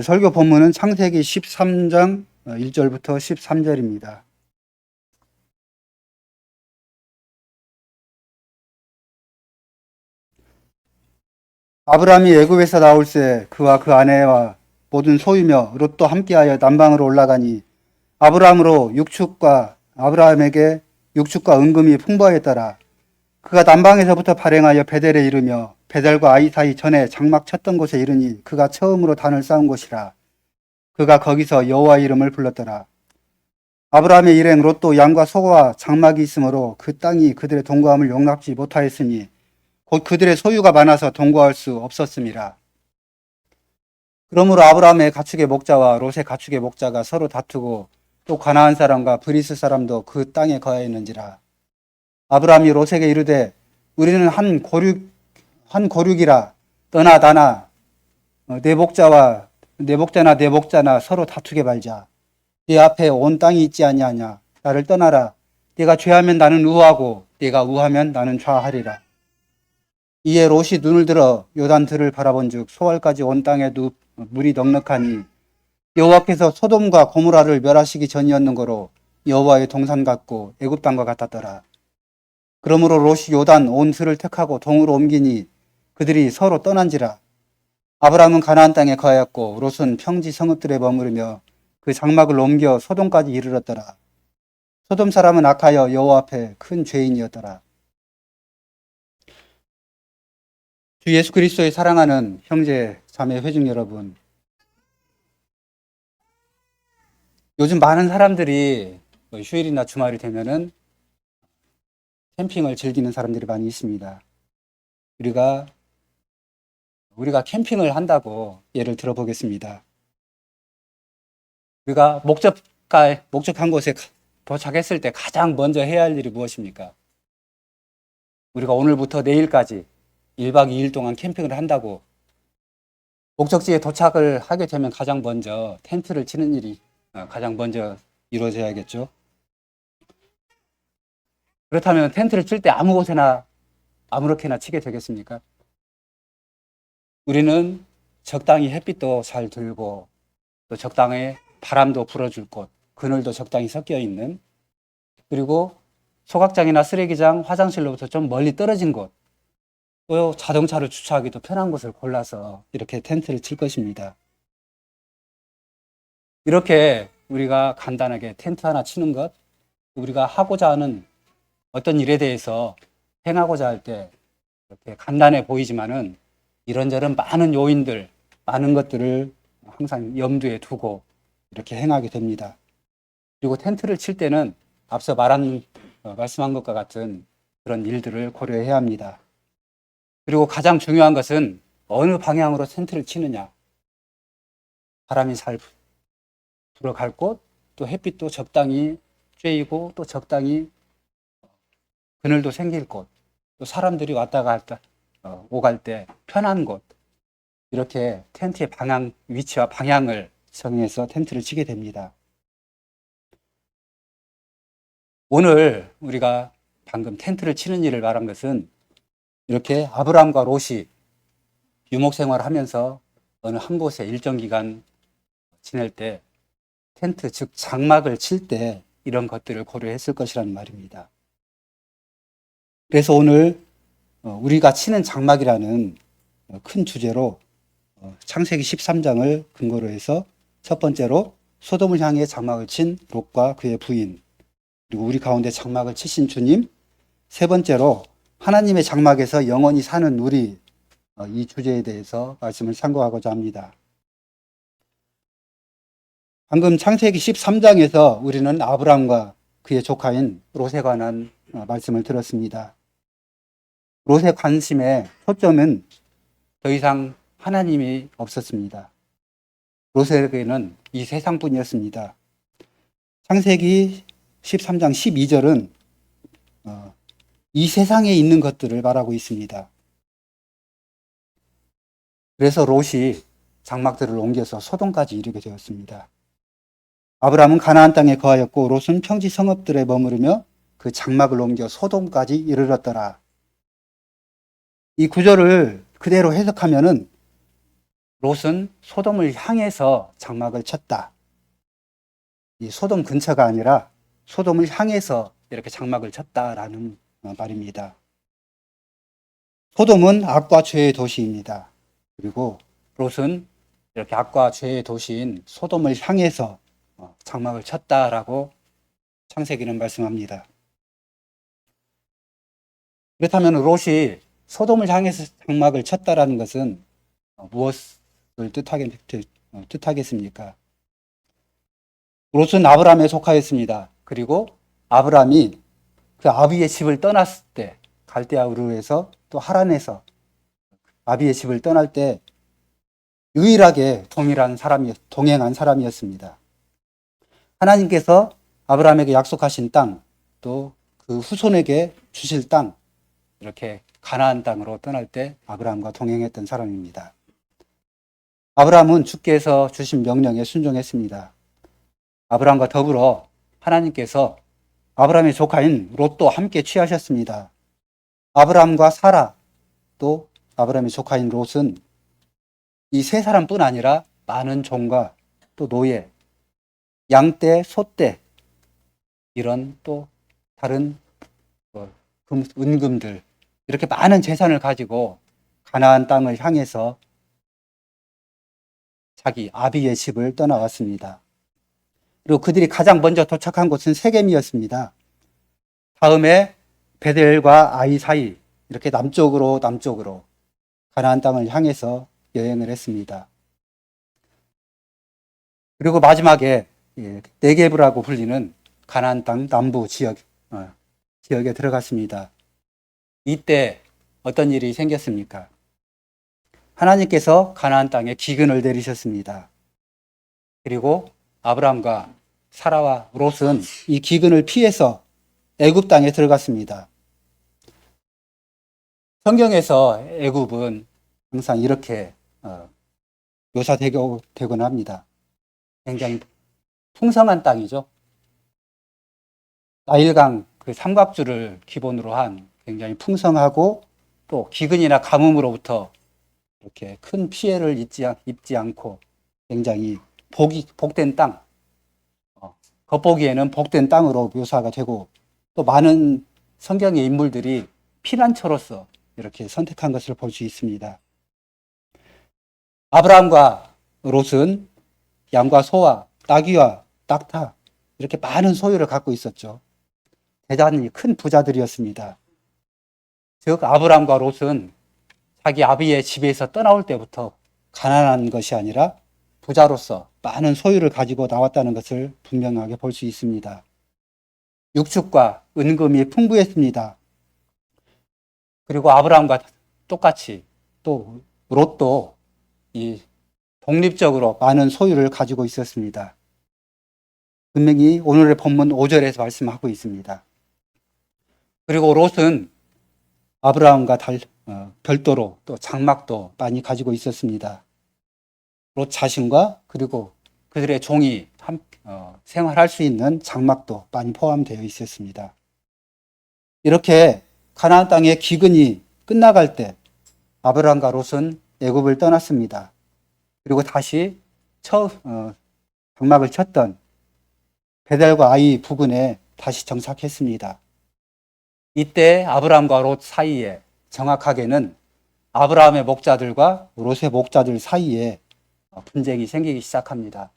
설교 본문은 창세기 13장 1절부터 13절입니다. 아브라함이 애굽에서 나올새 그와 그 아내와 모든 소유며 롯도 함께하여 남방으로 올라가니 아브라함에게 육축과 은금이 풍부하였더라. 그가 남방에서부터 발행하여 베델에 이르며 베델과 아이 사이 전에 장막 쳤던 곳에 이르니 그가 처음으로 단을 쌓은 곳이라. 그가 거기서 여호와 이름을 불렀더라. 아브라함의 일행 롯도 양과 소와 장막이 있으므로 그 땅이 그들의 동거함을 용납지 못하였으니 곧 그들의 소유가 많아서 동거할 수 없었음이라. 그러므로 아브라함의 가축의 목자와 롯의 가축의 목자가 서로 다투고 또 가나안 사람과 브리스 사람도 그 땅에 거하였는지라. 아브라함이 롯에게 이르되 우리는 한 고륙이라 너나 나나 내 목자나 내 목자나 서로 다투게 말자. 네 앞에 온 땅이 있지 아니하냐. 나를 떠나라. 네가 죄하면 나는 우하고 네가 우하면 나는 좌하리라. 이에 롯이 눈을 들어 요단들을 바라본즉 소알까지 온 땅에 물이 넉넉하니 여호와께서 소돔과 고모라를 멸하시기 전이었는 거로 여호와의 동산 같고 애굽 땅과 같았더라. 그러므로 롯이 요단 온 들을 택하고 동으로 옮기니 그들이 서로 떠난지라. 아브라함은 가나안 땅에 거하였고 롯은 평지 성읍들에 머무르며 그 장막을 옮겨 소돔까지 이르렀더라. 소돔 사람은 악하여 여호와 앞에 큰 죄인이었더라. 주 예수 그리스도의 사랑하는 형제 자매 회중 여러분, 요즘 많은 사람들이 휴일이나 주말이 되면은 캠핑을 즐기는 사람들이 많이 있습니다. 우리가 캠핑을 한다고 예를 들어보겠습니다. 우리가 목적한 곳에 도착했을 때 가장 먼저 해야 할 일이 무엇입니까? 우리가 오늘부터 내일까지 1박 2일 동안 캠핑을 한다고 목적지에 도착을 하게 되면 가장 먼저 텐트를 치는 일이 가장 먼저 이루어져야겠죠. 그렇다면 텐트를 칠 때 아무 곳에나 아무렇게나 치게 되겠습니까? 우리는 적당히 햇빛도 잘 들고 또 적당히 바람도 불어줄 곳, 그늘도 적당히 섞여 있는, 그리고 소각장이나 쓰레기장, 화장실로부터 좀 멀리 떨어진 곳, 또 자동차를 주차하기도 편한 곳을 골라서 이렇게 텐트를 칠 것입니다. 이렇게 우리가 간단하게 텐트 하나 치는 것, 우리가 하고자 하는 어떤 일에 대해서 행하고자 할 때 이렇게 간단해 보이지만은 이런저런 많은 요인들, 많은 것들을 항상 염두에 두고 이렇게 행하게 됩니다. 그리고 텐트를 칠 때는 앞서 말씀한 것과 같은 그런 일들을 고려해야 합니다. 그리고 가장 중요한 것은 어느 방향으로 텐트를 치느냐. 바람이 잘 불어갈 곳, 또 햇빛도 적당히 쬐이고 또 적당히 그늘도 생길 곳, 또 사람들이 왔다 갔다 오갈 때 편한 곳, 이렇게 텐트의 위치와 방향을 정해서 텐트를 치게 됩니다. 오늘 우리가 방금 텐트를 치는 일을 말한 것은 이렇게 아브라함과 롯이 유목 생활을 하면서 어느 한 곳에 일정 기간 지낼 때 텐트, 즉 장막을 칠 때 이런 것들을 고려했을 것이라는 말입니다. 그래서 오늘 우리가 치는 장막이라는 큰 주제로 창세기 13장을 근거로 해서 첫 번째로 소돔을 향해 장막을 친 롯과 그의 부인, 그리고 우리 가운데 장막을 치신 주님, 세 번째로 하나님의 장막에서 영원히 사는 우리, 이 주제에 대해서 말씀을 상고하고자 합니다. 방금 창세기 13장에서 우리는 아브라함과 그의 조카인 롯에 관한 말씀을 들었습니다. 롯의 관심의 초점은 더 이상 하나님이 없었습니다. 롯에게는 이 세상뿐이었습니다. 창세기 13장 12절은 이 세상에 있는 것들을 말하고 있습니다. 그래서 롯이 장막들을 옮겨서 소돔까지 이르게 되었습니다. 아브라함은 가나안 땅에 거하였고 롯은 평지 성읍들에 머무르며 그 장막을 옮겨 소돔까지 이르렀더라. 이 구절을 그대로 해석하면은 롯은 소돔을 향해서 장막을 쳤다. 이 소돔 근처가 아니라 소돔을 향해서 이렇게 장막을 쳤다라는 말입니다. 소돔은 악과 죄의 도시입니다. 그리고 롯은 이렇게 악과 죄의 도시인 소돔을 향해서 장막을 쳤다라고 창세기는 말씀합니다. 그렇다면 롯이 소돔을 향해서 장막을 쳤다라는 것은 무엇을 뜻하겠습니까? 롯은 아브라함에 속하였습니다. 그리고 아브라함이 그 아비의 집을 떠났을 때 갈대아 우르에서 또 하란에서 아비의 집을 떠날 때 유일하게 동행한 사람이었습니다. 하나님께서 아브라함에게 약속하신 땅, 또 그 후손에게 주실 땅, 이렇게 가나안 땅으로 떠날 때 아브라함과 동행했던 사람입니다. 아브라함은 주께서 주신 명령에 순종했습니다. 아브라함과 더불어 하나님께서 아브라함의 조카인 롯도 함께 취하셨습니다. 아브라함과 사라, 또 아브라함의 조카인 롯은 이 세 사람뿐 아니라 많은 종과 또 노예, 양떼, 소떼, 이런 또 다른 은금들, 이렇게 많은 재산을 가지고 가나안 땅을 향해서 자기 아비의 집을 떠나왔습니다. 그리고 그들이 가장 먼저 도착한 곳은 세겜이었습니다. 다음에 베델과 아이 사이, 이렇게 남쪽으로 가나안 땅을 향해서 여행을 했습니다. 그리고 마지막에 네게브라고 불리는 가나안 땅 남부 지역에 들어갔습니다. 이때 어떤 일이 생겼습니까? 하나님께서 가나안 땅에 기근을 내리셨습니다. 그리고 아브라함과 사라와 롯은 이 기근을 피해서 애굽 땅에 들어갔습니다. 성경에서 애굽은 항상 이렇게 묘사되곤 합니다. 굉장히 풍성한 땅이죠. 나일강 그 삼각주를 기본으로 한 굉장히 풍성하고 또 기근이나 가뭄으로부터 이렇게 큰 피해를 입지 않고 굉장히 복된 땅, 겉보기에는 복된 땅으로 묘사가 되고 또 많은 성경의 인물들이 피난처로서 이렇게 선택한 것을 볼 수 있습니다. 아브라함과 롯은 양과 소와 나귀와 낙타 이렇게 많은 소유를 갖고 있었죠. 대단히 큰 부자들이었습니다. 즉 아브라함과 롯은 자기 아비의 집에서 떠나올 때부터 가난한 것이 아니라 부자로서 많은 소유를 가지고 나왔다는 것을 분명하게 볼 수 있습니다. 육축과 은금이 풍부했습니다. 그리고 아브라함과 똑같이 또 롯도 이 독립적으로 많은 소유를 가지고 있었습니다. 분명히 오늘의 본문 5절에서 말씀하고 있습니다. 그리고 롯은 아브라함과 별도로 또 장막도 많이 가지고 있었습니다. 롯 자신과 그리고 그들의 종이 생활할 수 있는 장막도 많이 포함되어 있었습니다. 이렇게 가나안 땅의 기근이 끝나갈 때 아브라함과 롯은 애굽을 떠났습니다. 그리고 다시 장막을 쳤던 베델과 아이 부근에 다시 정착했습니다. 이때 아브라함과 롯 사이에 정확하게는 아브라함의 목자들과 롯의 목자들 사이에 분쟁이 생기기 시작합니다.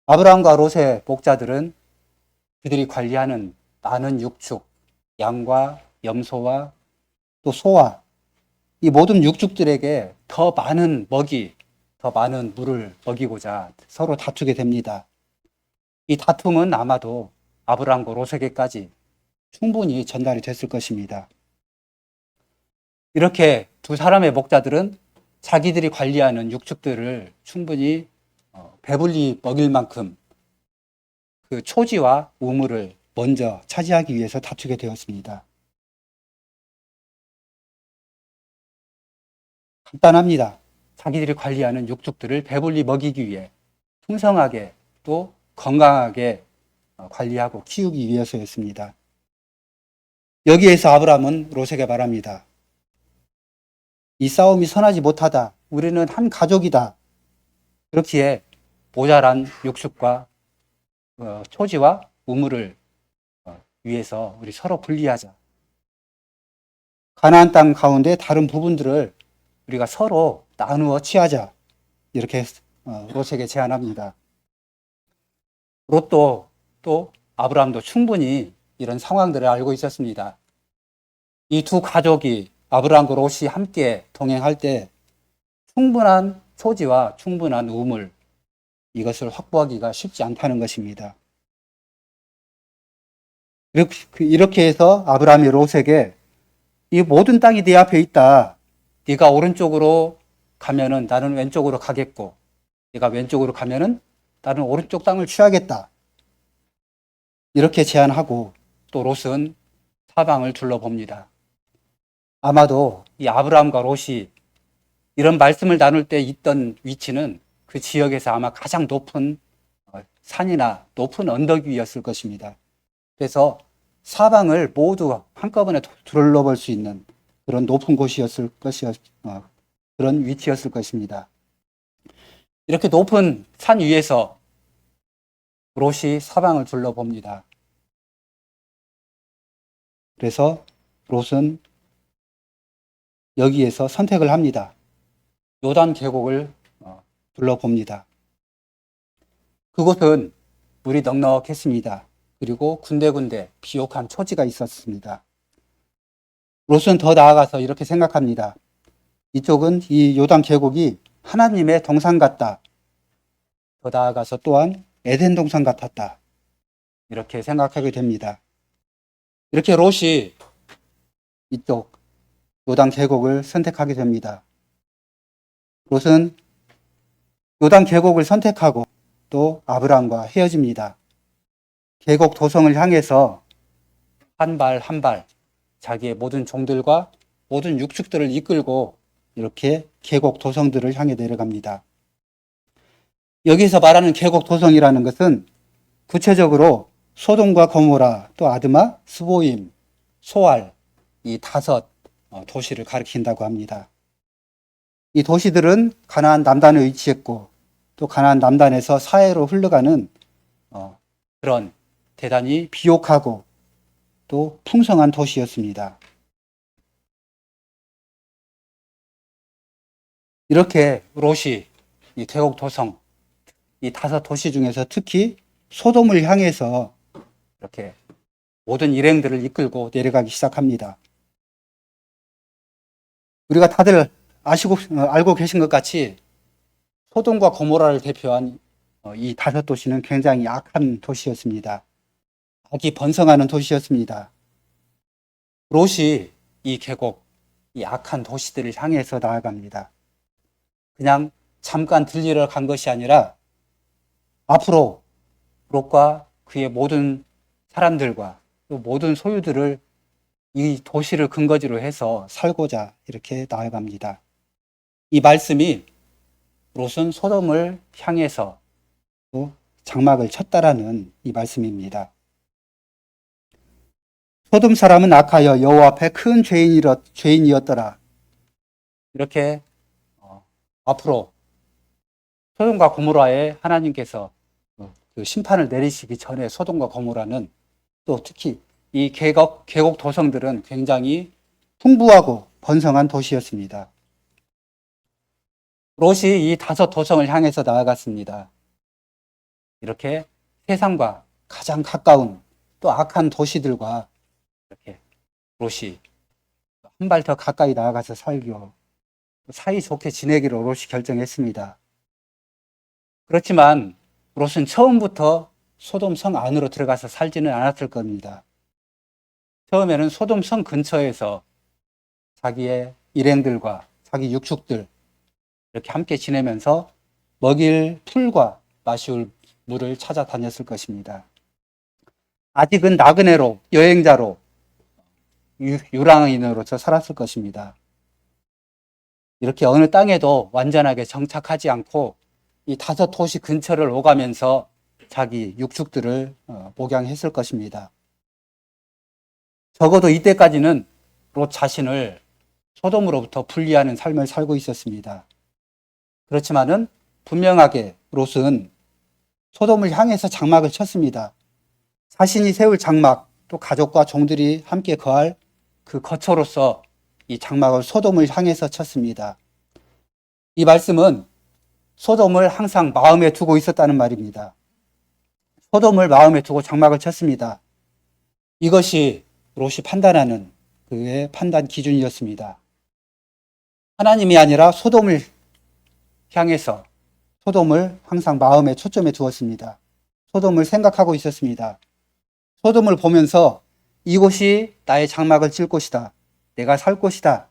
아브라함과 롯의 목자들은 그들이 관리하는 많은 육축, 양과 염소와 또 소와 이 모든 육축들에게 더 많은 물을 먹이고자 서로 다투게 됩니다. 이 다툼은 아마도 아브라함과 롯에게까지 충분히 전달이 됐을 것입니다. 이렇게 두 사람의 목자들은 자기들이 관리하는 육축들을 충분히 배불리 먹일 만큼 그 초지와 우물을 먼저 차지하기 위해서 다투게 되었습니다. 간단합니다. 자기들이 관리하는 육축들을 배불리 먹이기 위해 풍성하게 또 건강하게 관리하고 키우기 위해서였습니다. 여기에서 아브라함은 롯에게 말합니다. 이 싸움이 선하지 못하다. 우리는 한 가족이다. 그렇기에 모자란 육축과 초지와 우물을 위해서 우리 서로 분리하자. 가나안 땅 가운데 다른 부분들을 우리가 서로 나누어 취하자. 이렇게 롯에게 제안합니다. 롯도 또 아브라함도 충분히 이런 상황들을 알고 있었습니다. 이 두 가족이 아브라함과 롯이 함께 동행할 때 충분한 초지와 충분한 우물, 이것을 확보하기가 쉽지 않다는 것입니다. 이렇게 해서 아브라함이 롯에게 이 모든 땅이 네 앞에 있다. 네가 오른쪽으로 가면은 나는 왼쪽으로 가겠고, 네가 왼쪽으로 가면은 나는 오른쪽 땅을 취하겠다. 이렇게 제안하고 또 롯은 사방을 둘러봅니다. 아마도 이 아브라함과 롯이 이런 말씀을 나눌 때 있던 위치는 그 지역에서 아마 가장 높은 산이나 높은 언덕 위였을 것입니다. 그래서 사방을 모두 한꺼번에 둘러볼 수 있는 그런 높은 곳이었을 그런 위치였을 것입니다. 이렇게 높은 산 위에서 롯이 사방을 둘러봅니다. 그래서 롯은 여기에서 선택을 합니다. 요단 계곡을 둘러봅니다. 그곳은 물이 넉넉했습니다. 그리고 군데군데 비옥한 초지가 있었습니다. 롯은 더 나아가서 이렇게 생각합니다. 이쪽은 이 요단 계곡이 하나님의 동산 같다. 더 나아가서 또한 에덴 동산 같았다. 이렇게 생각하게 됩니다. 이렇게 롯이 이쪽 요단 계곡을 선택하게 됩니다. 롯은 요단 계곡을 선택하고 또 아브라함과 헤어집니다. 계곡 도성을 향해서 한 발 한 발 자기의 모든 종들과 모든 육축들을 이끌고 이렇게 계곡 도성들을 향해 내려갑니다. 여기서 말하는 계곡 도성이라는 것은 구체적으로 소돔과 고모라, 또 아드마, 스보임, 소알 이 5 도시를 가리킨다고 합니다. 이 도시들은 가나안 남단에 위치했고 또 가나안 남단에서 사해로 흘러가는 그런 대단히 비옥하고 또 풍성한 도시였습니다. 이렇게 롯이 이 계곡 도성 이 5 도시 중에서 특히 소돔을 향해서 이렇게 모든 일행들을 이끌고 내려가기 시작합니다. 우리가 다들 알고 계신 것 같이 소돔과 고모라를 대표한 이 5 도시는 굉장히 악한 도시였습니다. 악이 번성하는 도시였습니다. 롯이 이 계곡, 이 악한 도시들을 향해서 나아갑니다. 그냥 잠깐 들리러 간 것이 아니라 앞으로 롯과 그의 모든 사람들과 또 모든 소유들을 이 도시를 근거지로 해서 살고자 이렇게 나아갑니다. 이 말씀이 롯은 소돔을 향해서 또 장막을 쳤다라는 이 말씀입니다. 소돔 사람은 악하여 여호와 앞에 큰 죄인이었더라. 이렇게 앞으로 소돔과 고모라에 하나님께서 그 심판을 내리시기 전에 소돔과 고모라는 또 특히 이 계곡 도성들은 굉장히 풍부하고 번성한 도시였습니다. 롯이 이 5 도성을 향해서 나아갔습니다. 이렇게 세상과 가장 가까운 또 악한 도시들과 이렇게 롯이 한 발 더 가까이 나아가서 살기로 사이좋게 지내기로 롯이 결정했습니다. 그렇지만 롯은 처음부터 소돔 성 안으로 들어가서 살지는 않았을 겁니다. 처음에는 소돔 성 근처에서 자기의 일행들과 자기 육축들 이렇게 함께 지내면서 먹일 풀과 마실 물을 찾아다녔을 것입니다. 아직은 나그네로 여행자로 유랑인으로서 살았을 것입니다. 이렇게 어느 땅에도 완전하게 정착하지 않고 이 5 도시 근처를 오가면서 자기 육축들을 목양했을 것입니다. 적어도 이때까지는 롯 자신을 소돔으로부터 분리하는 삶을 살고 있었습니다. 그렇지만은 분명하게 롯은 소돔을 향해서 장막을 쳤습니다. 자신이 세울 장막, 또 가족과 종들이 함께 거할 그 거처로서 이 장막을 소돔을 향해서 쳤습니다. 이 말씀은 소돔을 항상 마음에 두고 있었다는 말입니다. 소돔을 마음에 두고 장막을 쳤습니다. 이것이 롯이 판단하는 그의 판단 기준이었습니다. 하나님이 아니라 소돔을 향해서 소돔을 항상 마음에 초점에 두었습니다. 소돔을 생각하고 있었습니다. 소돔을 보면서 이곳이 나의 장막을 칠 곳이다. 내가 살 곳이다.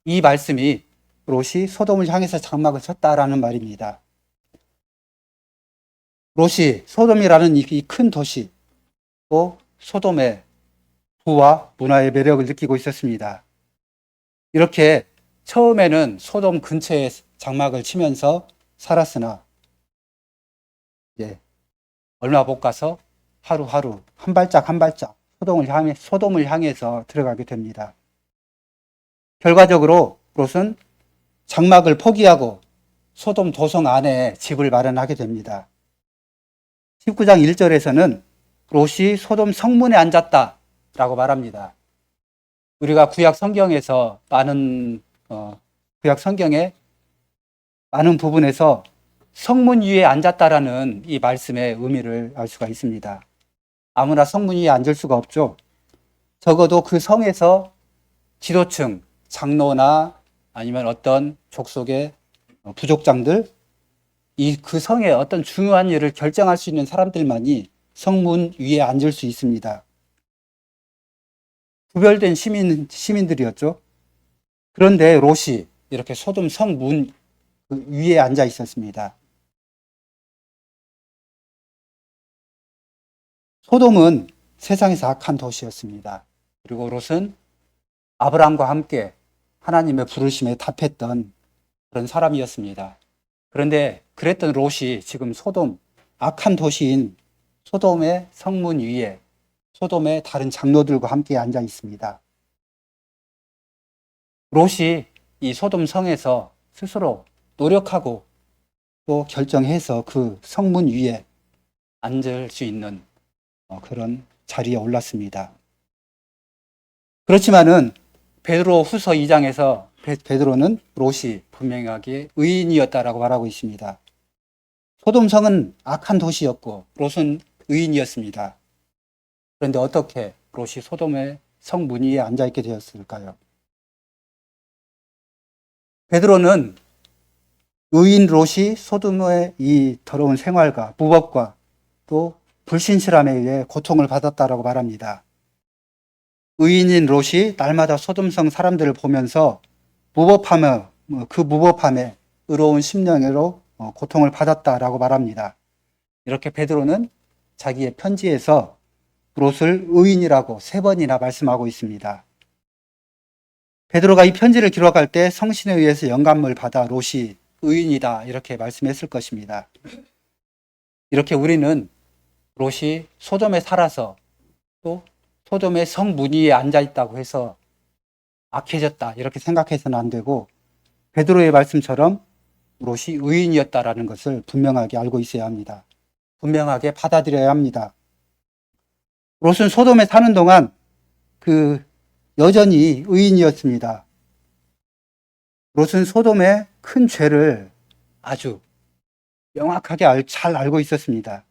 이 말씀이 롯이 소돔을 향해서 장막을 쳤다라는 말입니다. 롯이 소돔이라는 이 큰 도시, 또 소돔의 부와 문화의 매력을 느끼고 있었습니다. 이렇게 처음에는 소돔 근처에 장막을 치면서 살았으나 얼마 못 가서 하루하루 한 발짝 한 발짝 소돔을 향해서 들어가게 됩니다. 결과적으로 롯은 장막을 포기하고 소돔 도성 안에 집을 마련하게 됩니다. 19장 1절에서는 롯이 소돔 성문에 앉았다라고 말합니다. 우리가 구약 성경에서 구약 성경의 많은 부분에서 성문 위에 앉았다라는 이 말씀의 의미를 알 수가 있습니다. 아무나 성문 위에 앉을 수가 없죠. 적어도 그 성에서 지도층, 장로나 아니면 어떤 족속의 부족장들, 그 성의 어떤 중요한 일을 결정할 수 있는 사람들만이 성문 위에 앉을 수 있습니다. 구별된 시민들이었죠. 그런데 롯이 이렇게 소돔 성문 위에 앉아 있었습니다. 소돔은 세상에서 악한 도시였습니다. 그리고 롯은 아브라함과 함께 하나님의 부르심에 답했던 그런 사람이었습니다. 그런데 그랬던 롯이 지금 악한 도시인 소돔의 성문 위에 소돔의 다른 장로들과 함께 앉아 있습니다. 롯이 이 소돔 성에서 스스로 노력하고 또 결정해서 그 성문 위에 앉을 수 있는 그런 자리에 올랐습니다. 그렇지만은 베드로 후서 2장에서 베드로는 롯이 분명하게 의인이었다라고 말하고 있습니다. 소돔 성은 악한 도시였고 롯은 의인이었습니다. 그런데 어떻게 롯이 소돔의 성문 위에 앉아있게 되었을까요? 베드로는 의인 롯이 소돔의 이 더러운 생활과 무법과 또 불신실함에 의해 고통을 받았다라고 말합니다. 의인인 롯이 날마다 소돔성 사람들을 보면서 그 무법함에 의로운 심령으로 고통을 받았다라고 말합니다. 이렇게 베드로는 자기의 편지에서 롯을 의인이라고 3번이나 말씀하고 있습니다. 베드로가 이 편지를 기록할 때 성신에 의해서 영감을 받아 롯이 의인이다 이렇게 말씀했을 것입니다. 이렇게 우리는 롯이 소돔에 살아서 또 소돔의 성문 위에 앉아 있다고 해서 악해졌다 이렇게 생각해서는 안 되고 베드로의 말씀처럼 롯이 의인이었다라는 것을 분명하게 알고 있어야 합니다. 분명하게 받아들여야 합니다. 롯은 소돔에 사는 동안 여전히 의인이었습니다. 롯은 소돔의 큰 죄를 아주 명확하게 잘 알고 있었습니다.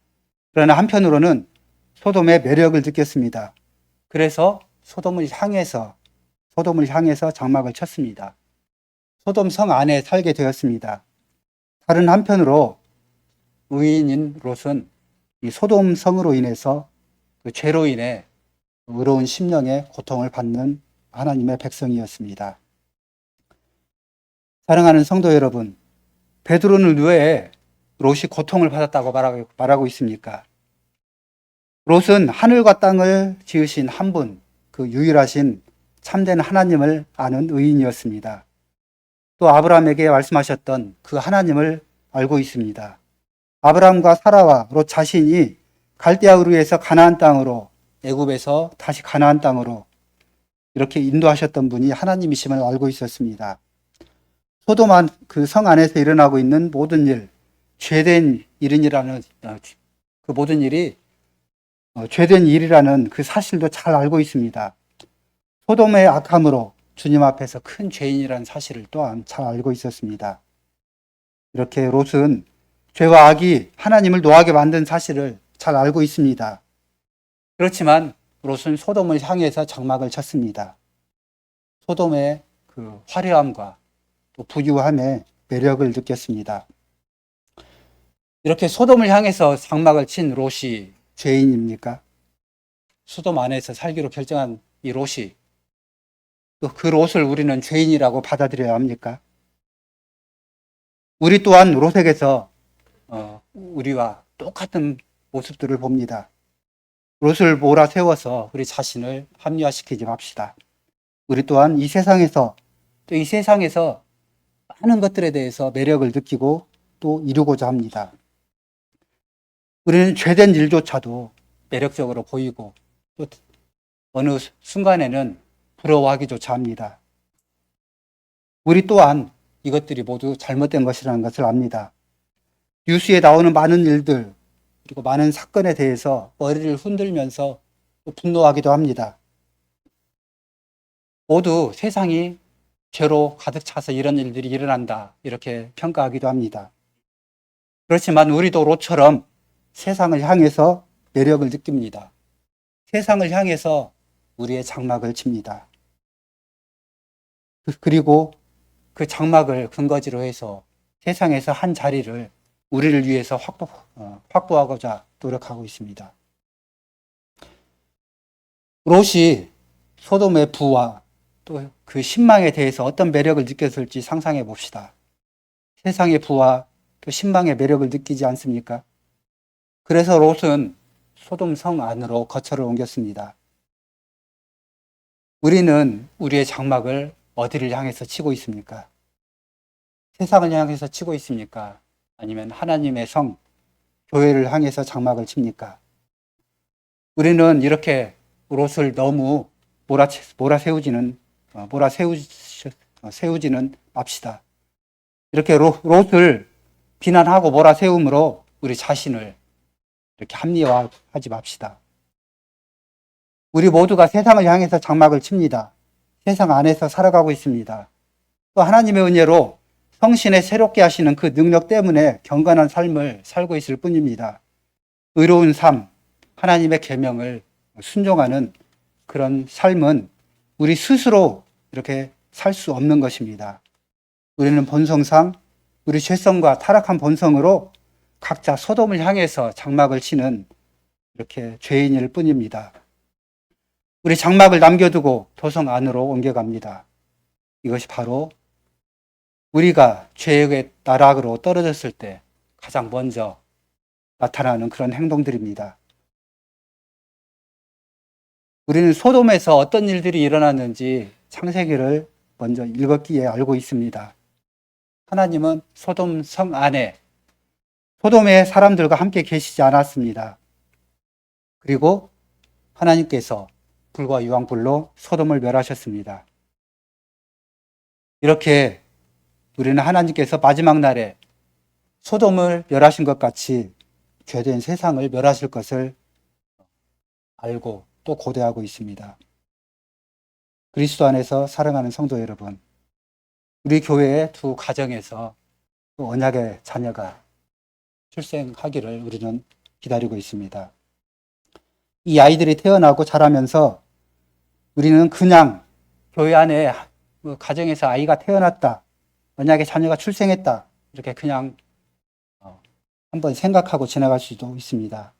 그러나 한편으로는 소돔의 매력을 느꼈습니다. 그래서 소돔을 향해서 장막을 쳤습니다. 소돔 성 안에 살게 되었습니다. 다른 한편으로 의인인 롯은 이 소돔 성으로 인해서 그 죄로 인해 의로운 심령의 고통을 받는 하나님의 백성이었습니다. 사랑하는 성도 여러분, 베드로는 왜 롯이 고통을 받았다고 말하고 있습니까? 롯은 하늘과 땅을 지으신 한 분, 그 유일하신 참된 하나님을 아는 의인이었습니다. 또 아브라함에게 말씀하셨던 그 하나님을 알고 있습니다. 아브라함과 사라와 롯 자신이 갈대아 우르에서 가나안 땅으로, 애굽에서 다시 가나안 땅으로 이렇게 인도하셨던 분이 하나님이심을 알고 있었습니다. 소돔 그 성 안에서 일어나고 있는 모든 일, 죄된 일이라는 그 모든 일이 죄된 일이라는 그 사실도 잘 알고 있습니다. 소돔의 악함으로 주님 앞에서 큰 죄인이라는 사실을 또한 잘 알고 있었습니다. 이렇게 롯은 죄와 악이 하나님을 노하게 만든 사실을 잘 알고 있습니다. 그렇지만 롯은 소돔을 향해서 장막을 쳤습니다. 소돔의 그 화려함과 또 부유함의 매력을 느꼈습니다. 이렇게 소돔을 향해서 장막을 친 롯이 죄인입니까? 소돔 안에서 살기로 결정한 이 롯이 또 그 롯을 우리는 죄인이라고 받아들여야 합니까? 우리 또한 롯에게서 우리와 똑같은 모습들을 봅니다. 롯을 몰아세워서 우리 자신을 합리화시키지 맙시다. 우리 또한 이 세상에서 또 이 세상에서 많은 것들에 대해서 매력을 느끼고 또 이루고자 합니다. 우리는 죄된 일조차도 매력적으로 보이고 또 어느 순간에는 부러워하기조차 합니다. 우리 또한 이것들이 모두 잘못된 것이라는 것을 압니다. 뉴스에 나오는 많은 일들 그리고 많은 사건에 대해서 머리를 흔들면서 분노하기도 합니다. 모두 세상이 죄로 가득 차서 이런 일들이 일어난다 이렇게 평가하기도 합니다. 그렇지만 우리도 롯처럼 세상을 향해서 매력을 느낍니다. 세상을 향해서 우리의 장막을 칩니다. 그리고 그 장막을 근거지로 해서 세상에서 한 자리를 우리를 위해서 확보하고자 노력하고 있습니다. 롯이 소돔의 부와 또 그 신망에 대해서 어떤 매력을 느꼈을지 상상해 봅시다. 세상의 부와 또 신망의 매력을 느끼지 않습니까? 그래서 롯은 소돔 성 안으로 거처를 옮겼습니다. 우리는 우리의 장막을 어디를 향해서 치고 있습니까? 세상을 향해서 치고 있습니까? 아니면 하나님의 성, 교회를 향해서 장막을 칩니까? 우리는 이렇게 롯을 너무 세우지는 맙시다. 이렇게 롯을 비난하고 몰아세움으로 우리 자신을 이렇게 합리화하지 맙시다. 우리 모두가 세상을 향해서 장막을 칩니다. 세상 안에서 살아가고 있습니다. 또 하나님의 은혜로 성신에 새롭게 하시는 그 능력 때문에 경건한 삶을 살고 있을 뿐입니다. 의로운 삶, 하나님의 계명을 순종하는 그런 삶은 우리 스스로 이렇게 살 수 없는 것입니다. 우리는 본성상 우리 죄성과 타락한 본성으로 각자 소돔을 향해서 장막을 치는 이렇게 죄인일 뿐입니다. 우리 장막을 남겨두고 도성 안으로 옮겨갑니다. 이것이 바로 우리가 죄의 나락으로 떨어졌을 때 가장 먼저 나타나는 그런 행동들입니다. 우리는 소돔에서 어떤 일들이 일어났는지 창세기를 먼저 읽었기에 알고 있습니다. 하나님은 소돔 성 안에 소돔의 사람들과 함께 계시지 않았습니다. 그리고 하나님께서 불과 유황불로 소돔을 멸하셨습니다. 이렇게 우리는 하나님께서 마지막 날에 소돔을 멸하신 것 같이 죄된 세상을 멸하실 것을 알고 또 고대하고 있습니다. 그리스도 안에서 사랑하는 성도 여러분, 우리 교회의 두 가정에서 언약의 자녀가 출생하기를 우리는 기다리고 있습니다. 이 아이들이 태어나고 자라면서 우리는 그냥 교회 안에 가정에서 아이가 태어났다, 언약의 자녀가 출생했다 이렇게 그냥 한번 생각하고 지나갈 수도 있습니다.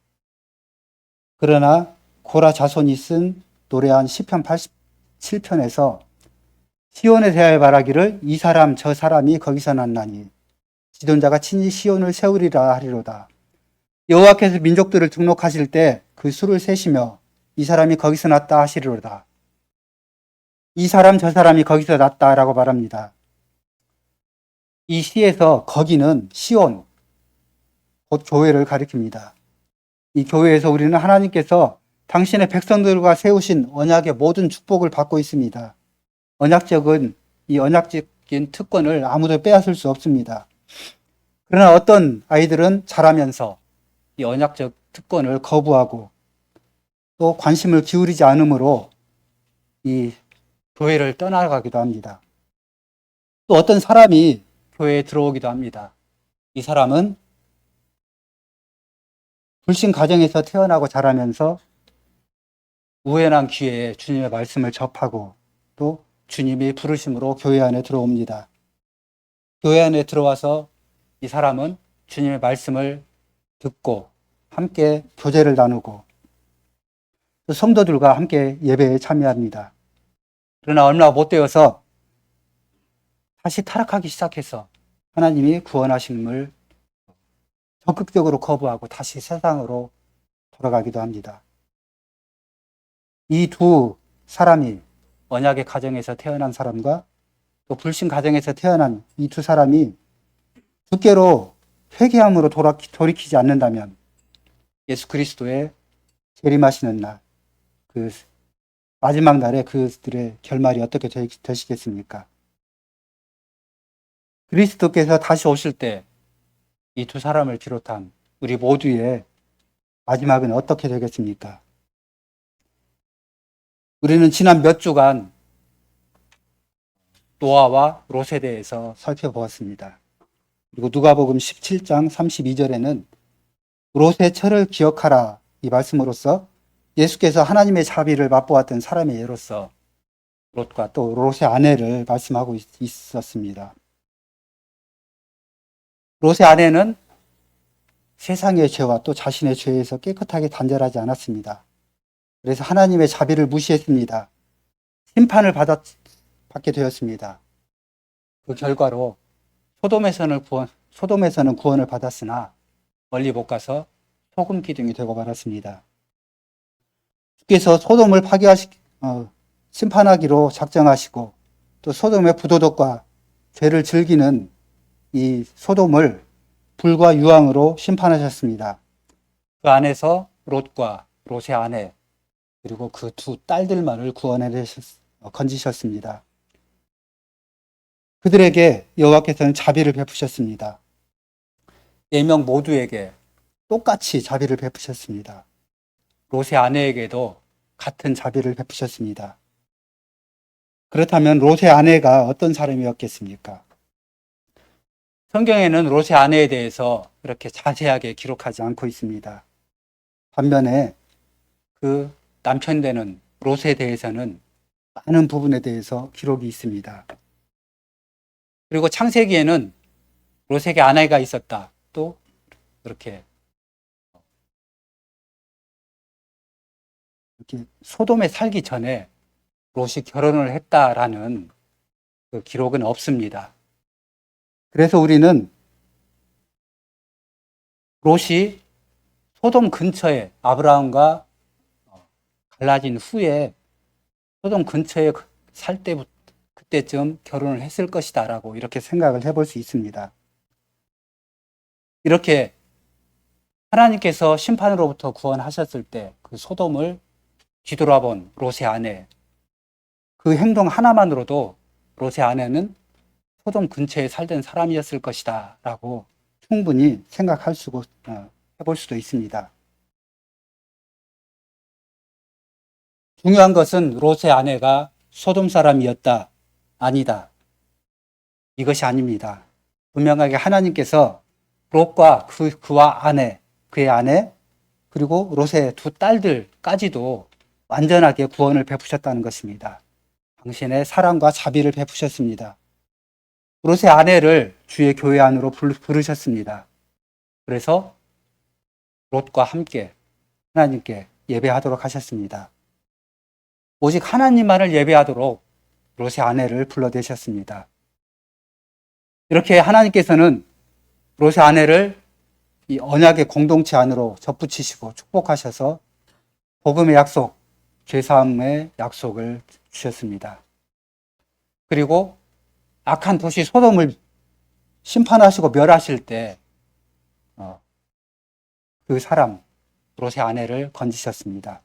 그러나 고라 자손이 쓴 노래한 시편 87편에서 시온에 대하여 말하기를 이 사람 저 사람이 거기서 났나니 지존자가 친히 시온을 세우리라 하리로다. 여호와께서 민족들을 등록하실 때 그 수를 세시며 이 사람이 거기서 났다 하시리로다. 이 사람 저 사람이 거기서 났다라고 말합니다. 이 시에서 거기는 시온, 곧 교회를 가리킵니다. 이 교회에서 우리는 하나님께서 당신의 백성들과 세우신 언약의 모든 축복을 받고 있습니다. 이 언약적인 특권을 아무도 빼앗을 수 없습니다. 그러나 어떤 아이들은 자라면서 이 언약적 특권을 거부하고 또 관심을 기울이지 않으므로 이 교회를 떠나가기도 합니다. 또 어떤 사람이 교회에 들어오기도 합니다. 이 사람은 불신 가정에서 태어나고 자라면서 우연한 기회에 주님의 말씀을 접하고 또 주님이 부르심으로 교회 안에 들어옵니다. 교회 안에 들어와서 이 사람은 주님의 말씀을 듣고 함께 교제를 나누고 또 성도들과 함께 예배에 참여합니다. 그러나 얼마 못 되어서 다시 타락하기 시작해서 하나님이 구원하심을 적극적으로 거부하고 다시 세상으로 돌아가기도 합니다. 이 두 사람이 언약의 가정에서 태어난 사람과 또 불신 가정에서 태어난 이 두 사람이 주께로 회개함으로 돌이키지 않는다면 예수 그리스도의 재림하시는 날, 그 마지막 날에 그들의 결말이 어떻게 되시겠습니까? 그리스도께서 다시 오실 때 이 두 사람을 비롯한 우리 모두의 마지막은 어떻게 되겠습니까? 우리는 지난 몇 주간 노아와 롯에 대해서 살펴보았습니다. 그리고 누가복음 17장 32절에는 롯의 철을 기억하라 이 말씀으로써 예수께서 하나님의 자비를 맛보았던 사람의 예로서 롯과 또 롯의 아내를 말씀하고 있었습니다. 롯의 아내는 세상의 죄와 또 자신의 죄에서 깨끗하게 단절하지 않았습니다. 그래서 하나님의 자비를 무시했습니다. 심판을 받게 되었습니다. 그 결과로 소돔에서는 구원을 받았으나 멀리 못 가서 소금 기둥이 되고 말았습니다. 주께서 소돔을 심판하기로 작정하시고 또 소돔의 부도덕과 죄를 즐기는 이 소돔을 불과 유황으로 심판하셨습니다. 그 안에서 롯과 롯의 아내 그리고 그 두 딸들만을 건지셨습니다. 그들에게 여호와께서는 자비를 베푸셨습니다. 4명 모두에게 똑같이 자비를 베푸셨습니다. 롯의 아내에게도 같은 자비를 베푸셨습니다. 그렇다면 롯의 아내가 어떤 사람이었겠습니까? 성경에는 롯의 아내에 대해서 그렇게 자세하게 기록하지 않고 있습니다. 반면에 그 남편 되는 롯에 대해서는 많은 부분에 대해서 기록이 있습니다. 그리고 창세기에는 롯에게 아내가 있었다. 또 이렇게 소돔에 살기 전에 롯이 결혼을 했다라는 그 기록은 없습니다. 그래서 우리는 롯이 소돔 근처에 아브라함과 갈라진 후에 소돔 근처에 살 때부터 그때쯤 결혼을 했을 것이다 라고 이렇게 생각을 해볼 수 있습니다. 이렇게 하나님께서 심판으로부터 구원하셨을 때 그 소돔을 뒤돌아본 롯의 아내, 그 행동 하나만으로도 롯의 아내는 소돔 근처에 살던 사람이었을 것이다 라고 충분히 해볼 수도 있습니다. 중요한 것은 롯의 아내가 소돔 사람이었다, 아니다. 이것이 아닙니다. 분명하게 하나님께서 롯과 그의 아내, 그리고 롯의 두 딸들까지도 완전하게 구원을 베푸셨다는 것입니다. 당신의 사랑과 자비를 베푸셨습니다. 롯의 아내를 주의 교회 안으로 부르셨습니다. 그래서 롯과 함께 하나님께 예배하도록 하셨습니다. 오직 하나님만을 예배하도록 롯의 아내를 불러내셨습니다. 이렇게 하나님께서는 롯의 아내를 이 언약의 공동체 안으로 접붙이시고 축복하셔서 복음의 약속, 죄사함의 약속을 주셨습니다. 그리고 악한 도시 소돔을 심판하시고 멸하실 때 그 사람, 롯의 아내를 건지셨습니다.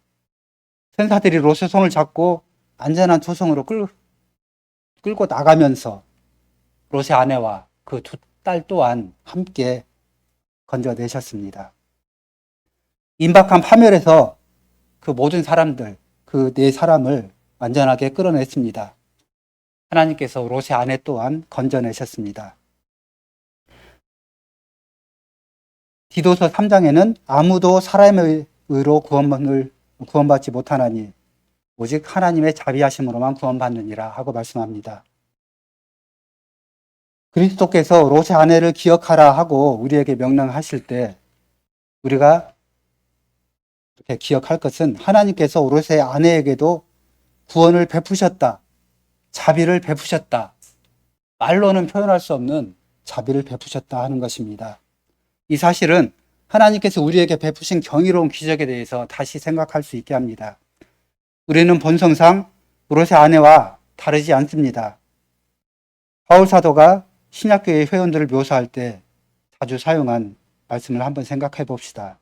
천사들이 롯의 손을 잡고 안전한 토성으로 끌고 나가면서 롯의 아내와 그 두 딸 또한 함께 건져내셨습니다. 임박한 파멸에서 그 모든 사람들, 그 네 사람을 안전하게 끌어냈습니다. 하나님께서 롯의 아내 또한 건져내셨습니다. 디도서 3장에는 아무도 사람의 의로 구원받지 못하나니 오직 하나님의 자비하심으로만 구원받느니라 하고 말씀합니다. 그리스도께서 롯의 아내를 기억하라 하고 우리에게 명령하실 때 우리가 이렇게 기억할 것은 하나님께서 롯의 아내에게도 구원을 베푸셨다. 자비를 베푸셨다. 말로는 표현할 수 없는 자비를 베푸셨다 하는 것입니다. 이 사실은 하나님께서 우리에게 베푸신 경이로운 기적에 대해서 다시 생각할 수 있게 합니다. 우리는 본성상 롯의 아내와 다르지 않습니다. 바울 사도가 신약교회 회원들을 묘사할 때 자주 사용한 말씀을 한번 생각해 봅시다.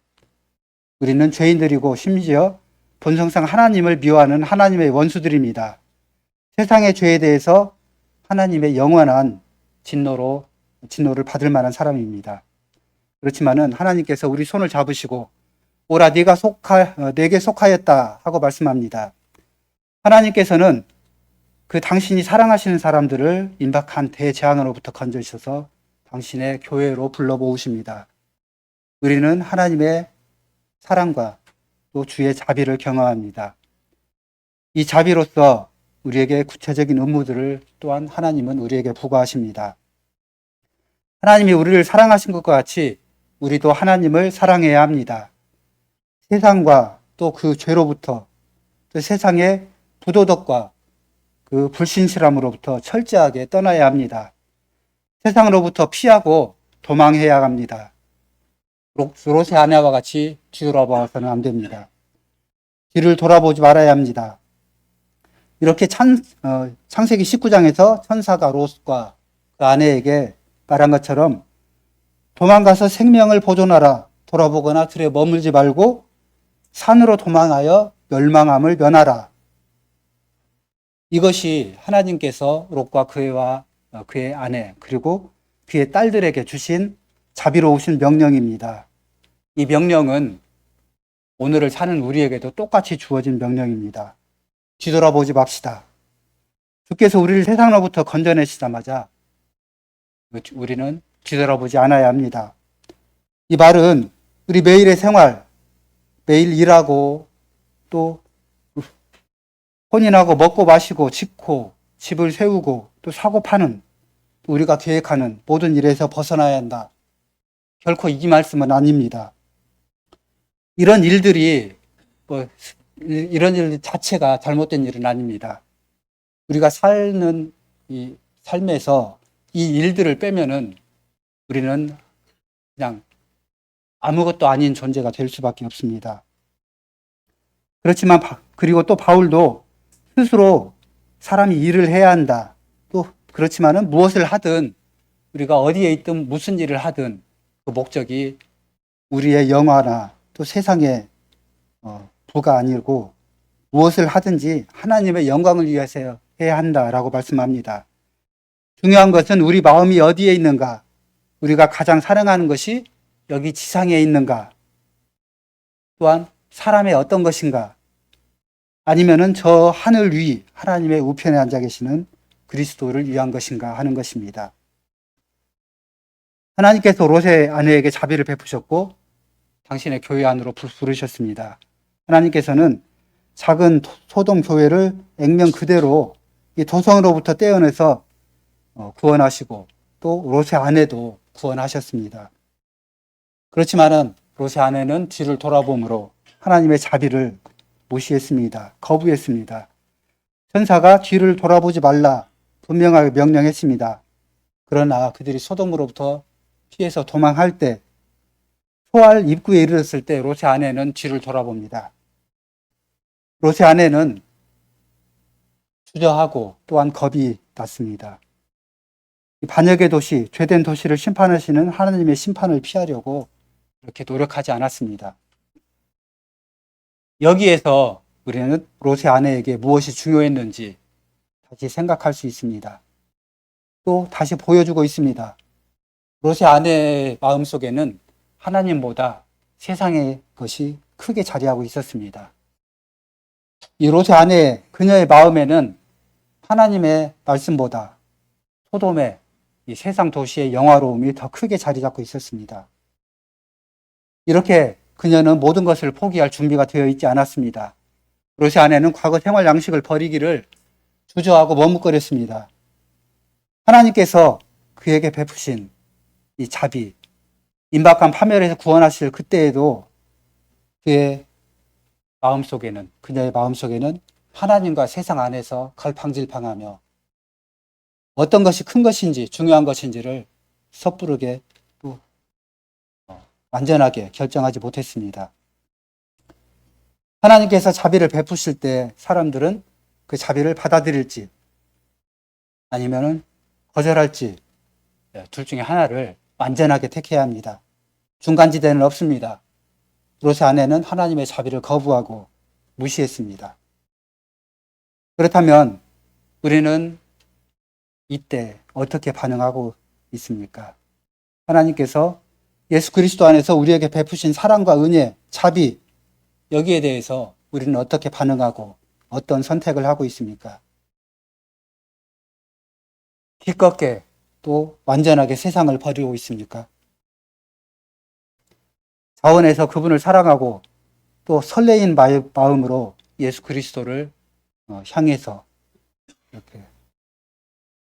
우리는 죄인들이고 심지어 본성상 하나님을 미워하는 하나님의 원수들입니다. 세상의 죄에 대해서 하나님의 영원한 진노를 받을 만한 사람입니다. 그렇지만은 하나님께서 우리 손을 잡으시고 오라 내게 속하였다 하고 말씀합니다. 하나님께서는 그 당신이 사랑하시는 사람들을 임박한 대재앙으로부터 건져주셔서 당신의 교회로 불러 모으십니다. 우리는 하나님의 사랑과 또 주의 자비를 경험합니다. 이 자비로서 우리에게 구체적인 의무들을 또한 하나님은 우리에게 부과하십니다. 하나님이 우리를 사랑하신 것과 같이 우리도 하나님을 사랑해야 합니다. 세상과 또 그 죄로부터 또 세상의 부도덕과 그 불신실함으로부터 철저하게 떠나야 합니다. 세상으로부터 피하고 도망해야 합니다. 롯의 아내와 같이 뒤돌아봐서는 안 됩니다. 뒤를 돌아보지 말아야 합니다. 이렇게 창세기 19장에서 천사가 롯과 그 아내에게 말한 것처럼 도망가서 생명을 보존하라. 돌아보거나 들에 머물지 말고 산으로 도망하여 멸망함을 면하라. 이것이 하나님께서 롯과 그의 아내 그리고 그의 딸들에게 주신 자비로우신 명령입니다. 이 명령은 오늘을 사는 우리에게도 똑같이 주어진 명령입니다. 뒤돌아보지 맙시다. 주께서 우리를 세상으로부터 건져내시자마자 우리는 뒤돌아보지 않아야 합니다. 이 말은 우리 매일의 생활, 매일 일하고 또 혼인하고 먹고 마시고 짓고 집을 세우고 또 사고 파는 우리가 계획하는 모든 일에서 벗어나야 한다. 결코 이 말씀은 아닙니다. 이런 일들이 이런 일 자체가 잘못된 일은 아닙니다. 우리가 사는 이 삶에서 이 일들을 빼면은 우리는 그냥 아무것도 아닌 존재가 될 수밖에 없습니다. 그렇지만 그리고 또 바울도 스스로 사람이 일을 해야 한다. 또 그렇지만은 무엇을 하든 우리가 어디에 있든 무슨 일을 하든 그 목적이 우리의 영화나 또 세상의 부가 아니고 무엇을 하든지 하나님의 영광을 위해서 해야 한다라고 말씀합니다. 중요한 것은 우리 마음이 어디에 있는가, 우리가 가장 사랑하는 것이 여기 지상에 있는가, 또한 사람의 어떤 것인가, 아니면은 저 하늘 위 하나님의 우편에 앉아 계시는 그리스도를 위한 것인가 하는 것입니다. 하나님께서 롯의 아내에게 자비를 베푸셨고 당신의 교회 안으로 부르셨습니다. 하나님께서는 작은 소돔 교회를 액면 그대로 이 도성으로부터 떼어내서 구원하시고 또 롯의 아내도 구원하셨습니다. 그렇지만은 롯의 아내는 뒤를 돌아보므로 하나님의 자비를 무시했습니다. 거부했습니다. 천사가 뒤를 돌아보지 말라 분명하게 명령했습니다. 그러나 그들이 소돔으로부터 피해서 도망할 때 소알 입구에 이르렀을 때 롯의 아내는 뒤를 돌아봅니다. 롯의 아내는 주저하고 또한 겁이 났습니다. 반역의 도시, 죄된 도시를 심판하시는 하나님의 심판을 피하려고 그렇게 노력하지 않았습니다. 여기에서 우리는 롯의 아내에게 무엇이 중요했는지 다시 생각할 수 있습니다. 또 다시 보여주고 있습니다. 롯의 아내의 마음속에는 하나님보다 세상의 것이 크게 자리하고 있었습니다. 이 롯의 아내, 그녀의 마음에는 하나님의 말씀보다 소돔의 이 세상 도시의 영화로움이 더 크게 자리 잡고 있었습니다. 이렇게 그녀는 모든 것을 포기할 준비가 되어 있지 않았습니다. 롯의 아내는 과거 생활 양식을 버리기를 주저하고 머뭇거렸습니다. 하나님께서 그에게 베푸신 이 자비, 임박한 파멸에서 구원하실 그때에도 그의 마음속에는, 그녀의 마음속에는 하나님과 세상 안에서 갈팡질팡하며 어떤 것이 큰 것인지 중요한 것인지를 섣부르게 또 완전하게 결정하지 못했습니다. 하나님께서 자비를 베푸실 때 사람들은 그 자비를 받아들일지 아니면은 거절할지 둘 중에 하나를 완전하게 택해야 합니다. 중간지대는 없습니다. 롯의 아내는 하나님의 자비를 거부하고 무시했습니다. 그렇다면 우리는 이때 어떻게 반응하고 있습니까? 하나님께서 예수 그리스도 안에서 우리에게 베푸신 사랑과 은혜, 자비, 여기에 대해서 우리는 어떻게 반응하고 어떤 선택을 하고 있습니까? 기껍게 또 완전하게 세상을 버리고 있습니까? 자원에서 그분을 사랑하고 또 설레인 마음으로 예수 그리스도를 향해서 이렇게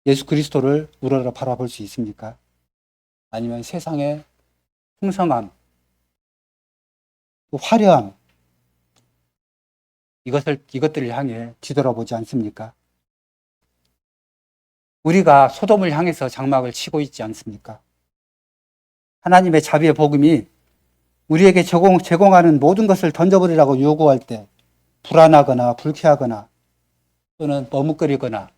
예수 그리스도를 우러러 바라볼 수 있습니까? 아니면 세상의 풍성함, 화려함, 이것들을 향해 뒤돌아보지 않습니까? 우리가 소돔을 향해서 장막을 치고 있지 않습니까? 하나님의 자비의 복음이 우리에게 제공하는 모든 것을 던져버리라고 요구할 때 불안하거나 불쾌하거나 또는 머뭇거리거나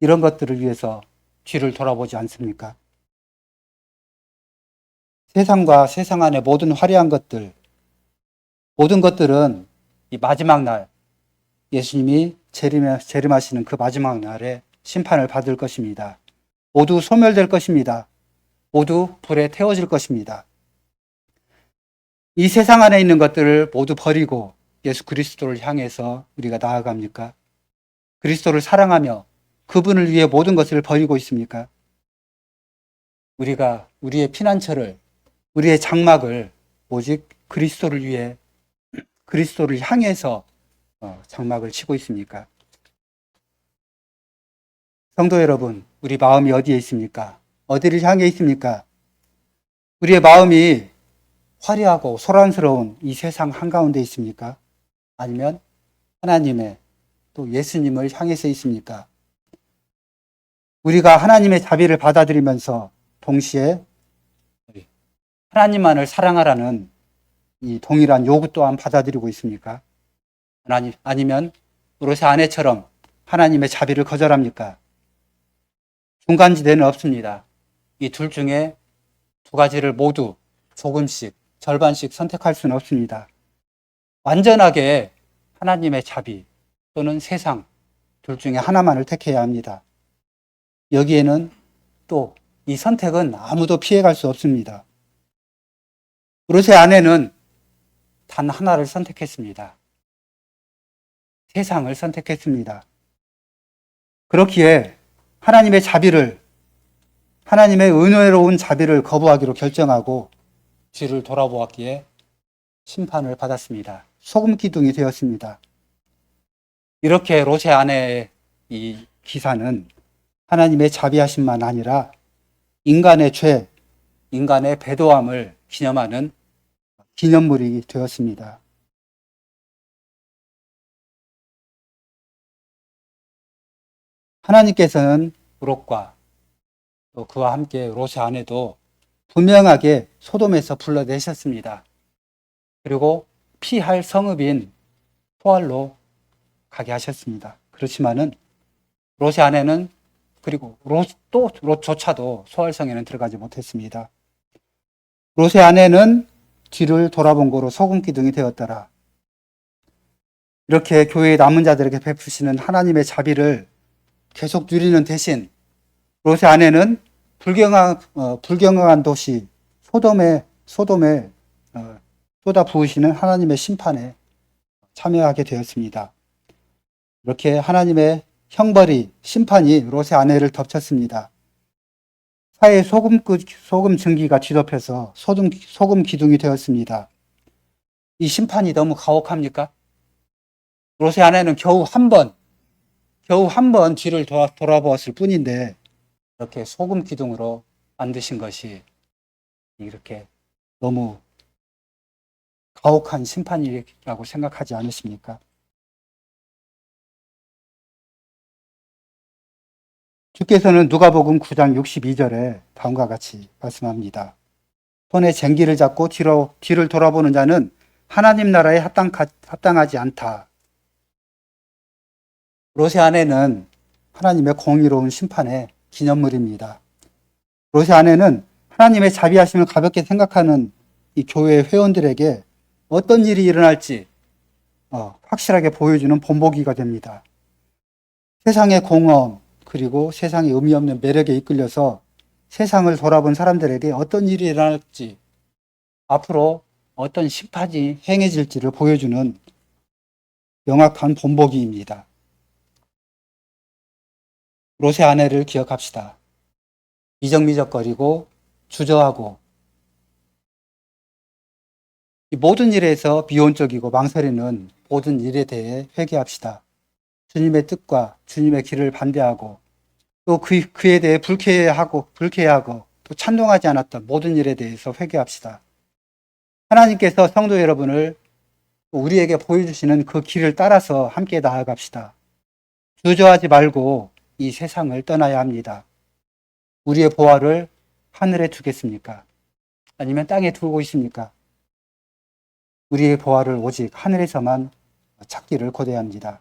이런 것들을 위해서 뒤를 돌아보지 않습니까? 세상과 세상 안의 모든 화려한 것들, 모든 것들은 이 마지막 날 예수님이 재림하시는 그 마지막 날에 심판을 받을 것입니다. 모두 소멸될 것입니다. 모두 불에 태워질 것입니다. 이 세상 안에 있는 것들을 모두 버리고 예수 그리스도를 향해서 우리가 나아갑니까? 그리스도를 사랑하며 그분을 위해 모든 것을 버리고 있습니까? 우리가 우리의 피난처를, 우리의 장막을 오직 그리스도를 위해, 그리스도를 향해서 장막을 치고 있습니까? 성도 여러분, 우리 마음이 어디에 있습니까? 어디를 향해 있습니까? 우리의 마음이 화려하고 소란스러운 이 세상 한가운데 있습니까? 아니면 하나님의 또 예수님을 향해서 있습니까? 우리가 하나님의 자비를 받아들이면서 동시에 하나님만을 사랑하라는 이 동일한 요구 또한 받아들이고 있습니까? 아니면 롯의 아내처럼 하나님의 자비를 거절합니까? 중간지대는 없습니다. 이 둘 중에 두 가지를 모두 조금씩, 절반씩 선택할 수는 없습니다. 완전하게 하나님의 자비 또는 세상 둘 중에 하나만을 택해야 합니다. 여기에는 또 이 선택은 아무도 피해갈 수 없습니다. 롯의 아내는 단 하나를 선택했습니다. 세상을 선택했습니다. 그렇기에 하나님의 자비를, 하나님의 은혜로운 자비를 거부하기로 결정하고 뒤를 돌아보았기에 심판을 받았습니다. 소금 기둥이 되었습니다. 이렇게 롯의 아내의 이 기사는 하나님의 자비하심만 아니라 인간의 죄, 인간의 배도함을 기념하는 기념물이 되었습니다. 하나님께서는 롯과 또 그와 함께 롯의 아내도 분명하게 소돔에서 불러내셨습니다. 그리고 피할 성읍인 소알로 가게 하셨습니다. 그렇지만은 롯의 아내는 그리고 롯조차도 소알성에는 들어가지 못했습니다. 롯의 아내는 뒤를 돌아본 거로 소금 기둥이 되었더라. 이렇게 교회의 남은 자들에게 베푸시는 하나님의 자비를 계속 누리는 대신 롯의 아내는 불경한 도시 소돔에 쏟아 부으시는 하나님의 심판에 참여하게 되었습니다. 이렇게 하나님의 형벌이, 심판이 롯의 아내를 덮쳤습니다. 사회의 소금 증기가 뒤덮여서 소금 기둥이 되었습니다. 이 심판이 너무 가혹합니까? 롯의 아내는 겨우 한 번 뒤를 돌아보았을 뿐인데 이렇게 소금 기둥으로 만드신 것이 이렇게 너무 가혹한 심판이라고 생각하지 않으십니까? 주께서는 누가복음 9장 62절에 다음과 같이 말씀합니다. 손에 쟁기를 잡고 뒤를 돌아보는 자는 하나님 나라에 합당하지 않다. 롯의 아내는 하나님의 공의로운 심판의 기념물입니다. 롯의 아내는 하나님의 자비하심을 가볍게 생각하는 이 교회 회원들에게 어떤 일이 일어날지 확실하게 보여주는 본보기가 됩니다. 세상의 공허 그리고 세상의 의미 없는 매력에 이끌려서 세상을 돌아본 사람들에게 어떤 일이 일어날지 앞으로 어떤 심판이 행해질지를 보여주는 명확한 본보기입니다. 롯의 아내를 기억합시다. 미적미적거리고 주저하고 이 모든 일에서 미온적이고 망설이는 모든 일에 대해 회개합시다. 주님의 뜻과 주님의 길을 반대하고 또 그에 대해 불쾌해하고 또 찬동하지 않았던 모든 일에 대해서 회개합시다. 하나님께서 성도 여러분을 우리에게 보여주시는 그 길을 따라서 함께 나아갑시다. 주저하지 말고 이 세상을 떠나야 합니다. 우리의 보화를 하늘에 두겠습니까? 아니면 땅에 두고 있습니까? 우리의 보화를 오직 하늘에서만 찾기를 고대합니다.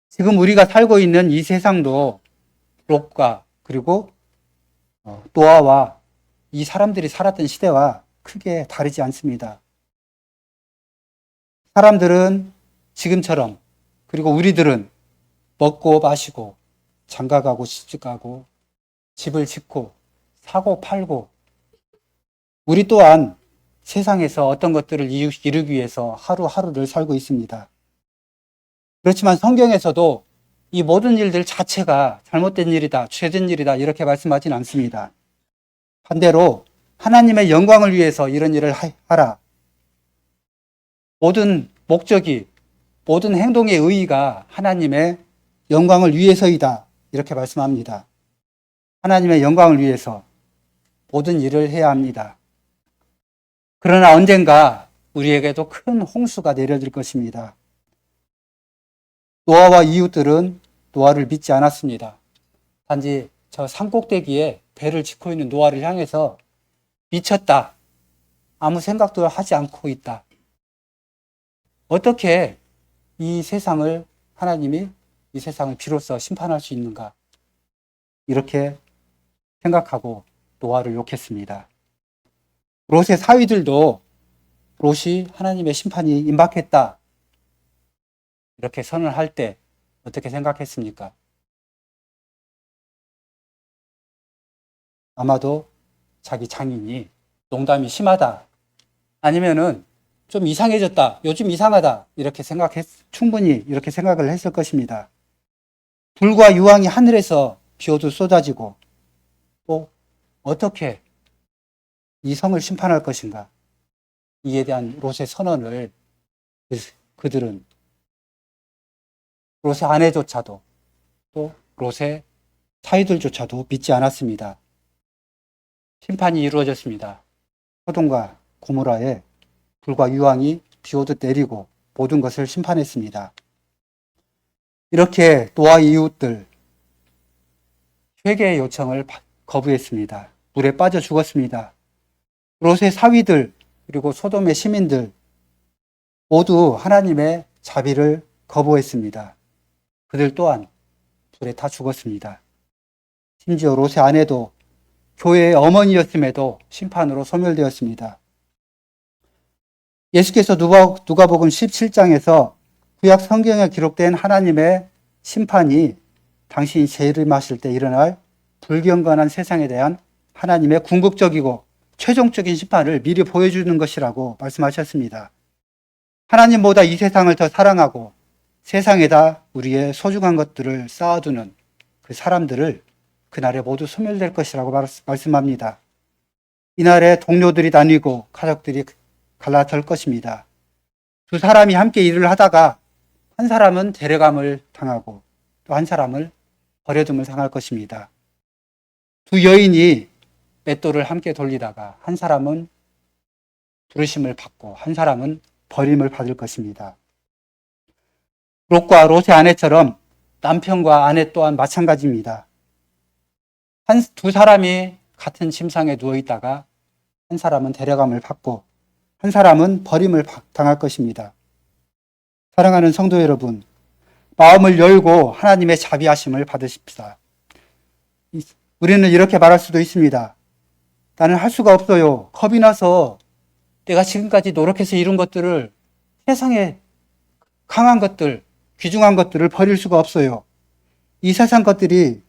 지금 우리가 살고 있는 이 세상도 롯과 그리고 노아와 이 사람들이 살았던 시대와 크게 다르지 않습니다. 사람들은 지금처럼 그리고 우리들은 먹고 마시고 장가가고 시집가고 집을 짓고 사고 팔고 우리 또한 세상에서 어떤 것들을 이루기 위해서 하루하루를 살고 있습니다. 그렇지만 성경에서도 이 모든 일들 자체가 잘못된 일이다, 죄된 일이다 이렇게 말씀하진 않습니다. 반대로 하나님의 영광을 위해서 이런 일을 하라. 모든 목적이, 모든 행동의 의의가 하나님의 영광을 위해서이다 이렇게 말씀합니다. 하나님의 영광을 위해서 모든 일을 해야 합니다. 그러나 언젠가 우리에게도 큰 홍수가 내려질 것입니다. 노아와 이웃들은 노아를 믿지 않았습니다. 단지 저 산꼭대기에 배를 짓고 있는 노아를 향해서 미쳤다. 아무 생각도 하지 않고 있다. 어떻게 이 세상을 하나님이 이 세상을 비로소 심판할 수 있는가? 이렇게 생각하고 노아를 욕했습니다. 롯의 사위들도 롯이 하나님의 심판이 임박했다. 이렇게 선언할 때 어떻게 생각했습니까? 아마도 자기 장인이 농담이 심하다. 아니면은 좀 이상해졌다. 요즘 이상하다. 충분히 이렇게 생각을 했을 것입니다. 불과 유황이 하늘에서 비오듯 쏟아지고 또 어떻게 이 성을 심판할 것인가? 이에 대한 롯의 선언을 그들은 롯의 아내조차도 또 롯의 사위들조차도 믿지 않았습니다. 심판이 이루어졌습니다. 소돔과 고모라에 불과 유황이 비오듯 내리고 모든 것을 심판했습니다. 이렇게 노아의 이웃들 회개의 요청을 거부했습니다. 물에 빠져 죽었습니다. 롯의 사위들 그리고 소돔의 시민들 모두 하나님의 자비를 거부했습니다. 그들 또한 불에 다 죽었습니다. 심지어 롯의 아내도 교회의 어머니였음에도 심판으로 소멸되었습니다. 예수께서 누가복음 17장에서 구약 성경에 기록된 하나님의 심판이 당신이 재림하실 때 일어날 불경건한 세상에 대한 하나님의 궁극적이고 최종적인 심판을 미리 보여주는 것이라고 말씀하셨습니다. 하나님보다 이 세상을 더 사랑하고 세상에다 우리의 소중한 것들을 쌓아두는 그 사람들을 그날에 모두 소멸될 것이라고 말씀합니다. 이날에 동료들이 나뉘고 가족들이 갈라설 것입니다. 두 사람이 함께 일을 하다가 한 사람은 데려감을 당하고 또 한 사람을 버려둠을 당할 것입니다. 두 여인이 맷돌을 함께 돌리다가 한 사람은 부르심을 받고 한 사람은 버림을 받을 것입니다. 롯과 롯의 아내처럼 남편과 아내 또한 마찬가지입니다. 두 사람이 같은 침상에 누워 있다가 한 사람은 데려감을 받고 한 사람은 버림을 당할 것입니다. 사랑하는 성도 여러분, 마음을 열고 하나님의 자비하심을 받으십시다. 우리는 이렇게 말할 수도 있습니다. 나는 할 수가 없어요. 겁이 나서 내가 지금까지 노력해서 이룬 것들을, 세상에 강한 것들, 귀중한 것들을 버릴 수가 없어요. 이 세상 것들이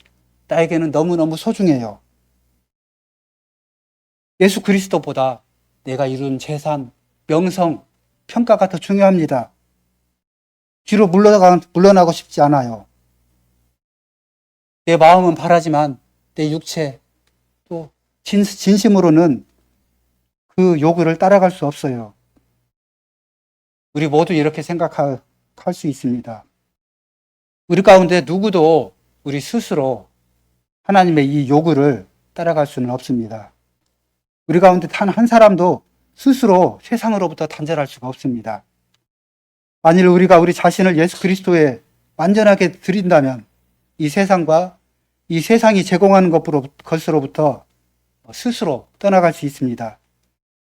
나에게는 너무너무 소중해요. 예수 그리스도보다 내가 이룬 재산, 명성, 평가가 더 중요합니다. 뒤로 물러나고 싶지 않아요. 내 마음은 바라지만 내 육체, 또 진심으로는 그 요구를 따라갈 수 없어요. 우리 모두 이렇게 생각할 수 있습니다. 우리 가운데 누구도 우리 스스로 하나님의 이 요구를 따라갈 수는 없습니다. 우리 가운데 단 한 사람도 스스로 세상으로부터 단절할 수가 없습니다. 만일 우리가 우리 자신을 예수 그리스도에 완전하게 드린다면 이 세상과 이 세상이 제공하는 것으로부터 스스로 떠나갈 수 있습니다.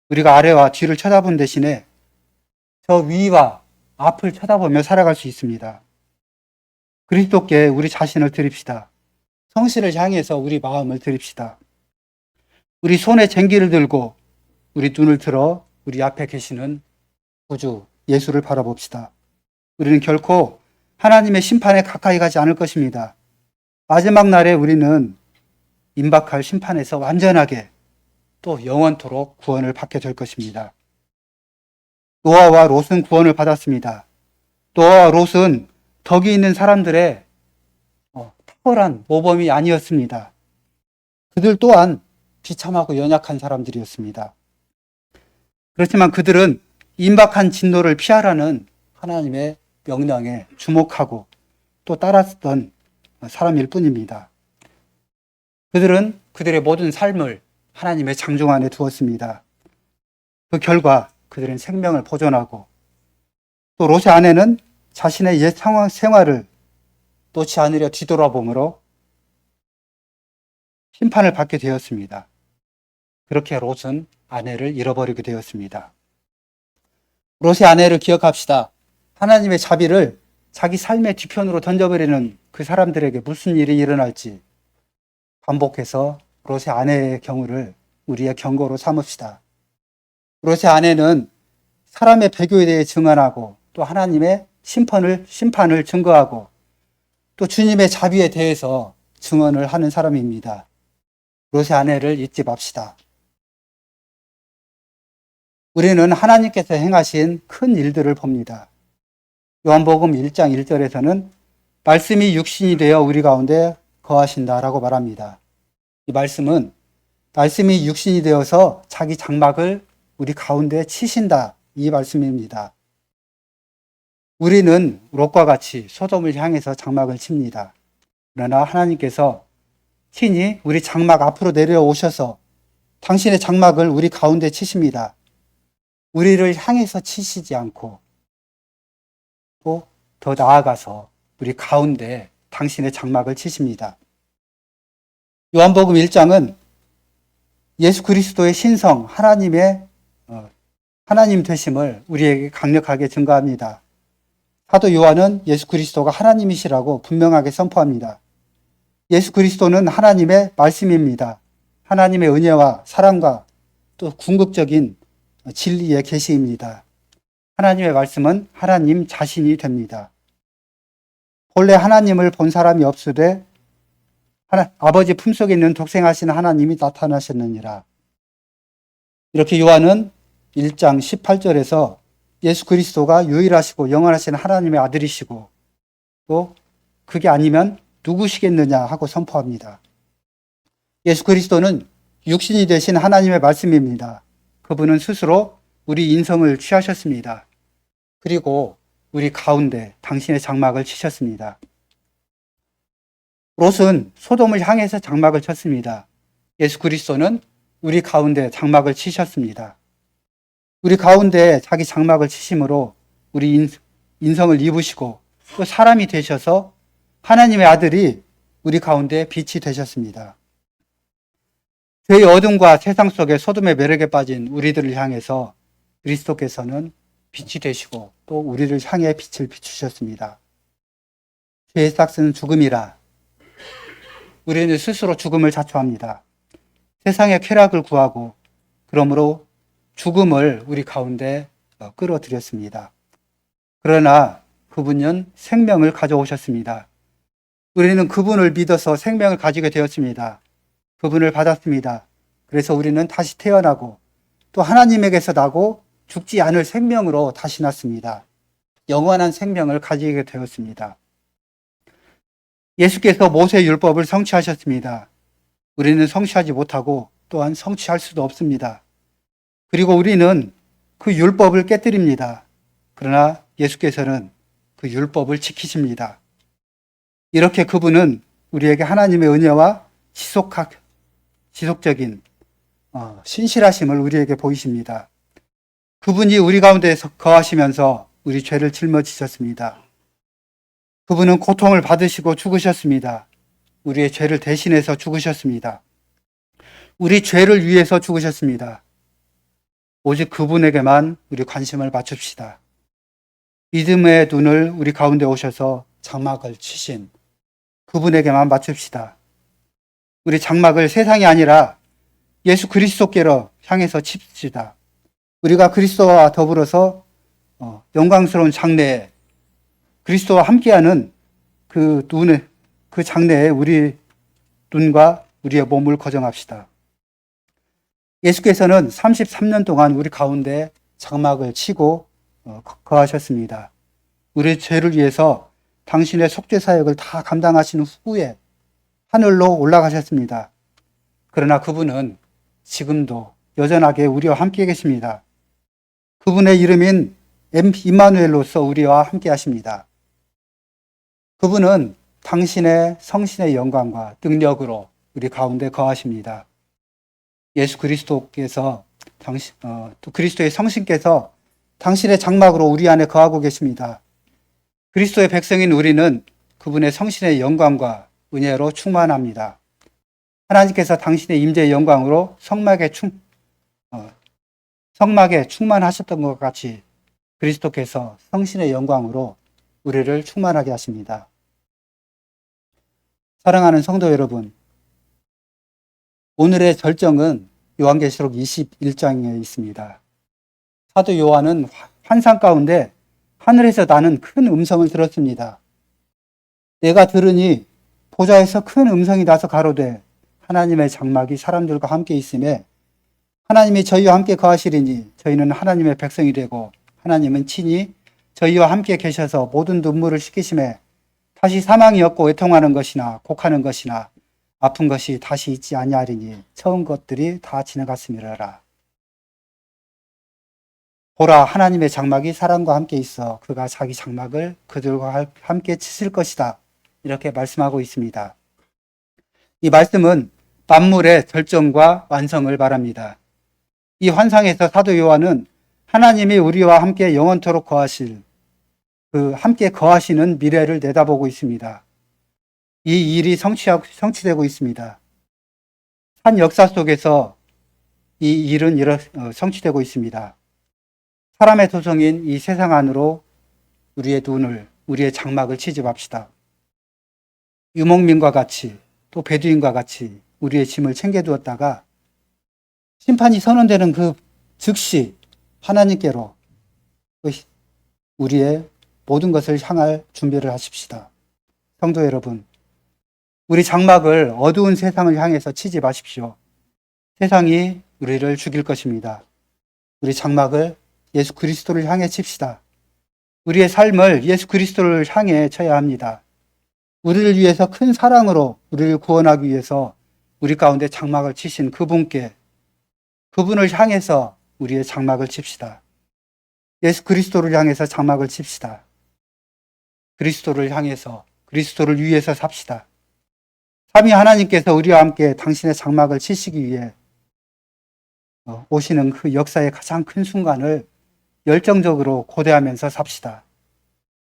우리가 아래와 뒤를 쳐다본 대신에 저 위와 앞을 쳐다보며 살아갈 수 있습니다. 그리스도께 우리 자신을 드립시다. 성신을 향해서 우리 마음을 드립시다. 우리 손에 쟁기를 들고 우리 눈을 들어 우리 앞에 계시는 구주 예수를 바라봅시다. 우리는 결코 하나님의 심판에 가까이 가지 않을 것입니다. 마지막 날에 우리는 임박할 심판에서 완전하게 또 영원토록 구원을 받게 될 것입니다. 노아와 롯은 구원을 받았습니다. 노아와 롯은 덕이 있는 사람들의 탁월한 모범이 아니었습니다. 그들 또한 비참하고 연약한 사람들이었습니다. 그렇지만 그들은 임박한 진노를 피하라는 하나님의 명령에 주목하고 또 따랐던 사람일 뿐입니다. 그들은 그들의 모든 삶을 하나님의 장종 안에 두었습니다. 그 결과 그들은 생명을 보존하고 또 롯의 아내는 자신의 옛 생활을 놓지 않으려 뒤돌아봄으로 심판을 받게 되었습니다. 그렇게 롯은 아내를 잃어버리게 되었습니다. 롯의 아내를 기억합시다. 하나님의 자비를 자기 삶의 뒤편으로 던져버리는 그 사람들에게 무슨 일이 일어날지 반복해서 롯의 아내의 경우를 우리의 경고로 삼읍시다. 롯의 아내는 사람의 배교에 대해 증언하고 또 하나님의 심판을 증거하고 또 주님의 자비에 대해서 증언을 하는 사람입니다. 롯의 아내를 잊지 맙시다. 우리는 하나님께서 행하신 큰 일들을 봅니다. 요한복음 1장 1절에서는 말씀이 육신이 되어 우리 가운데 거하신다라고 말합니다. 이 말씀은 말씀이 육신이 되어서 자기 장막을 우리 가운데 치신다, 이 말씀입니다. 우리는 롯과 같이 소돔을 향해서 장막을 칩니다. 그러나 하나님께서 친히 우리 장막 앞으로 내려오셔서 당신의 장막을 우리 가운데 치십니다. 우리를 향해서 치시지 않고 또 더 나아가서 우리 가운데 당신의 장막을 치십니다. 요한복음 1장은 예수 그리스도의 신성, 하나님 되심을 우리에게 강력하게 증거합니다. 사도 요한은 예수 그리스도가 하나님이시라고 분명하게 선포합니다. 예수 그리스도는 하나님의 말씀입니다. 하나님의 은혜와 사랑과 또 궁극적인 진리의 계시입니다. 하나님의 말씀은 하나님 자신이 됩니다. 본래 하나님을 본 사람이 없으되 아버지 품속에 있는 독생하신 하나님이 나타나셨느니라. 이렇게 요한은 1장 18절에서 예수 그리스도가 유일하시고 영원하신 하나님의 아들이시고 또 그게 아니면 누구시겠느냐 하고 선포합니다. 예수 그리스도는 육신이 되신 하나님의 말씀입니다. 그분은 스스로 우리 인성을 취하셨습니다. 그리고 우리 가운데 당신의 장막을 치셨습니다. 롯은 소돔을 향해서 장막을 쳤습니다. 예수 그리스도는 우리 가운데 장막을 치셨습니다. 우리 가운데 자기 장막을 치심으로 우리 인성을 입으시고 또 사람이 되셔서 하나님의 아들이 우리 가운데 빛이 되셨습니다. 죄의 어둠과 세상 속에 소돔의 매력에 빠진 우리들을 향해서 그리스도께서는 빛이 되시고 또 우리를 향해 빛을 비추셨습니다. 죄의 삭스는 죽음이라. 우리는 스스로 죽음을 자초합니다. 세상의 쾌락을 구하고 그러므로 죽음을 우리 가운데 끌어들였습니다. 그러나 그분은 생명을 가져오셨습니다. 우리는 그분을 믿어서 생명을 가지게 되었습니다. 그분을 받았습니다. 그래서 우리는 다시 태어나고 또 하나님에게서 나고 죽지 않을 생명으로 다시 났습니다. 영원한 생명을 가지게 되었습니다. 예수께서 모세의 율법을 성취하셨습니다. 우리는 성취하지 못하고 또한 성취할 수도 없습니다. 그리고 우리는 그 율법을 깨뜨립니다. 그러나 예수께서는 그 율법을 지키십니다. 이렇게 그분은 우리에게 하나님의 은혜와 지속적인 신실하심을 우리에게 보이십니다. 그분이 우리 가운데에서 거하시면서 우리 죄를 짊어지셨습니다. 그분은 고통을 받으시고 죽으셨습니다. 우리의 죄를 대신해서 죽으셨습니다. 우리 죄를 위해서 죽으셨습니다. 오직 그분에게만 우리 관심을 맞춥시다. 믿음의 눈을 우리 가운데 오셔서 장막을 치신 그분에게만 맞춥시다. 우리 장막을 세상이 아니라 예수 그리스도께로 향해서 칩시다. 우리가 그리스도와 더불어서 영광스러운 장래에 그리스도와 함께하는 그 장래에 우리 눈과 우리의 몸을 거정합시다. 예수께서는 33년 동안 우리 가운데 장막을 치고 거하셨습니다. 우리 죄를 위해서 당신의 속죄 사역을 다 감당하신 후에 하늘로 올라가셨습니다. 그러나 그분은 지금도 여전하게 우리와 함께 계십니다. 그분의 이름인 임마누엘로서 우리와 함께 하십니다. 그분은 당신의 성신의 영광과 능력으로 우리 가운데 거하십니다. 예수 그리스도께서 또 그리스도의 성신께서 당신의 장막으로 우리 안에 거하고 계십니다. 그리스도의 백성인 우리는 그분의 성신의 영광과 은혜로 충만합니다. 하나님께서 당신의 임재의 영광으로 성막에 충만하셨던 것 같이 그리스도께서 성신의 영광으로 우리를 충만하게 하십니다. 사랑하는 성도 여러분, 오늘의 절정은 요한계시록 21장에 있습니다. 사도 요한은 환상 가운데 하늘에서 나는 큰 음성을 들었습니다. 내가 들으니 보좌에서 큰 음성이 나서 가로되 하나님의 장막이 사람들과 함께 있음에 하나님이 저희와 함께 거하시리니 저희는 하나님의 백성이 되고 하나님은 친히 저희와 함께 계셔서 모든 눈물을 씻기심에 다시 사망이 없고 애통하는 것이나 곡하는 것이나 아픈 것이 다시 있지 아니하리니 처음 것들이 다 지나갔음이라라. 보라, 하나님의 장막이 사람과 함께 있어 그가 자기 장막을 그들과 함께 치실 것이다. 이렇게 말씀하고 있습니다. 이 말씀은 만물의 절정과 완성을 말합니다. 이 환상에서 사도 요한은 하나님이 우리와 함께 영원토록 거하실 함께 거하시는 미래를 내다보고 있습니다. 이 일이 성취되고 있습니다. 한 역사 속에서 이 일은 성취되고 있습니다. 사람의 도성인 이 세상 안으로 우리의 장막을 치집합시다. 유목민과 같이 또 베두인과 같이 우리의 짐을 챙겨두었다가 심판이 선언되는 그 즉시 하나님께로 우리의 모든 것을 향할 준비를 하십시다. 성도 여러분, 우리 장막을 어두운 세상을 향해서 치지 마십시오. 세상이 우리를 죽일 것입니다. 우리 장막을 예수 그리스도를 향해 칩시다. 우리의 삶을 예수 그리스도를 향해 쳐야 합니다. 우리를 위해서 큰 사랑으로 우리를 구원하기 위해서 우리 가운데 장막을 치신 그분을 향해서 우리의 장막을 칩시다. 예수 그리스도를 향해서 장막을 칩시다. 그리스도를 향해서, 그리스도를 위해서 삽시다. 삼위 하나님께서 우리와 함께 당신의 장막을 치시기 위해 오시는 그 역사의 가장 큰 순간을 열정적으로 고대하면서 삽시다.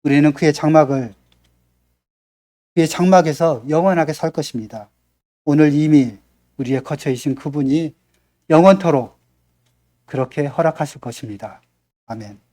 우리는 그의 장막에서 영원하게 살 것입니다. 오늘 이미 우리의 거처이신 그분이 영원토록 그렇게 허락하실 것입니다. 아멘.